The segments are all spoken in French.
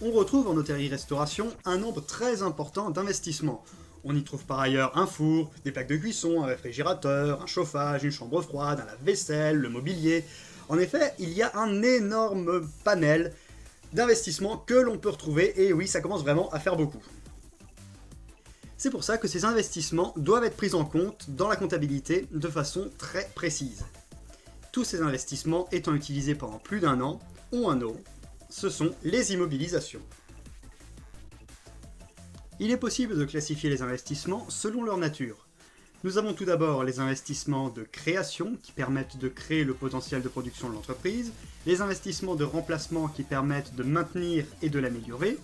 On retrouve en hôtellerie-restauration un nombre très important d'investissements. On y trouve par ailleurs un four, des plaques de cuisson, un réfrigérateur, un chauffage, une chambre froide, un lave-vaisselle, le mobilier. En effet, il y a un énorme panel d'investissements que l'on peut retrouver, et oui, ça commence vraiment à faire beaucoup. C'est pour ça que ces investissements doivent être pris en compte dans la comptabilité de façon très précise. Tous ces investissements étant utilisés pendant plus d'un an ou un autre, ce sont les immobilisations. Il est possible de classifier les investissements selon leur nature. Nous avons tout d'abord les investissements de création qui permettent de créer le potentiel de production de l'entreprise, les investissements de remplacement qui permettent de maintenir et de l'améliorer,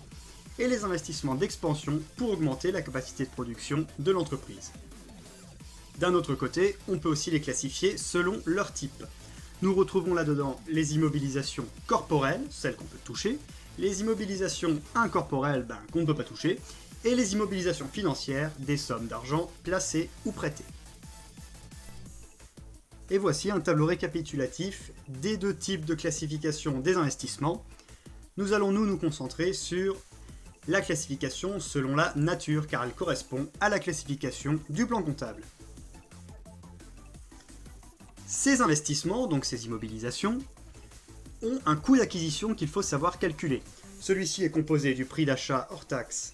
et les investissements d'expansion pour augmenter la capacité de production de l'entreprise. D'un autre côté, on peut aussi les classifier selon leur type. Nous retrouvons là-dedans les immobilisations corporelles, celles qu'on peut toucher, les immobilisations incorporelles qu'on ne peut pas toucher, et les immobilisations financières, des sommes d'argent placées ou prêtées. Et voici un tableau récapitulatif des deux types de classification des investissements. Nous allons nous concentrer sur la classification selon la nature, car elle correspond à la classification du plan comptable. Ces investissements, donc ces immobilisations, ont un coût d'acquisition qu'il faut savoir calculer. Celui-ci est composé du prix d'achat hors taxe,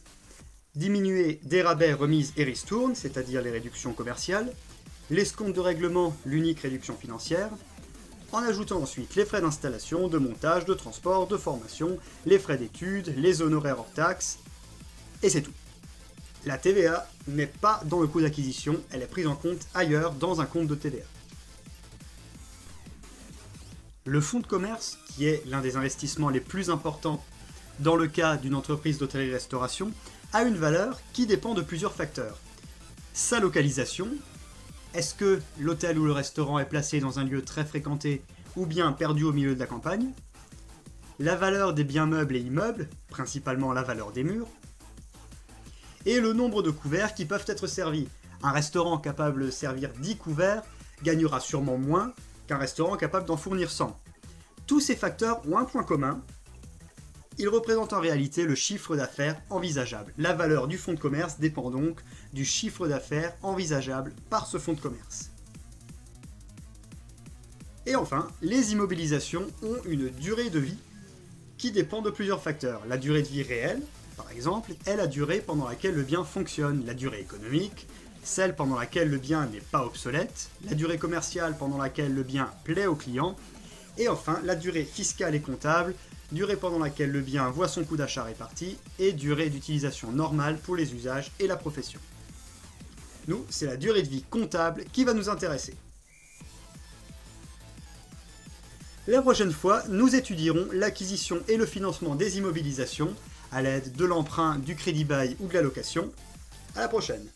diminué des rabais, remises et ristournes, c'est-à-dire les réductions commerciales, l'escompte de règlement, l'unique réduction financière, en ajoutant ensuite les frais d'installation, de montage, de transport, de formation, les frais d'études, les honoraires hors taxes, et c'est tout. La TVA n'est pas dans le coût d'acquisition, elle est prise en compte ailleurs dans un compte de TVA. Le fonds de commerce, qui est l'un des investissements les plus importants dans le cas d'une entreprise d'hôtellerie-restauration, a une valeur qui dépend de plusieurs facteurs. Sa localisation, est-ce que l'hôtel ou le restaurant est placé dans un lieu très fréquenté ou bien perdu au milieu de la campagne? La valeur des biens meubles et immeubles, principalement la valeur des murs, et le nombre de couverts qui peuvent être servis. Un restaurant capable de servir 10 couverts gagnera sûrement moins qu'un restaurant capable d'en fournir 100. Tous ces facteurs ont un point commun. Ils représentent en réalité le chiffre d'affaires envisageable. La valeur du fonds de commerce dépend donc du chiffre d'affaires envisageable par ce fonds de commerce. Et enfin, les immobilisations ont une durée de vie qui dépend de plusieurs facteurs. La durée de vie réelle, par exemple, est la durée pendant laquelle le bien fonctionne. La durée économique, celle pendant laquelle le bien n'est pas obsolète. La durée commerciale pendant laquelle le bien plaît au client. Et enfin, la durée fiscale et comptable, durée pendant laquelle le bien voit son coût d'achat réparti, et durée d'utilisation normale pour les usages et la profession. Nous, c'est la durée de vie comptable qui va nous intéresser. La prochaine fois, nous étudierons l'acquisition et le financement des immobilisations à l'aide de l'emprunt, du crédit bail ou de la location. À la prochaine!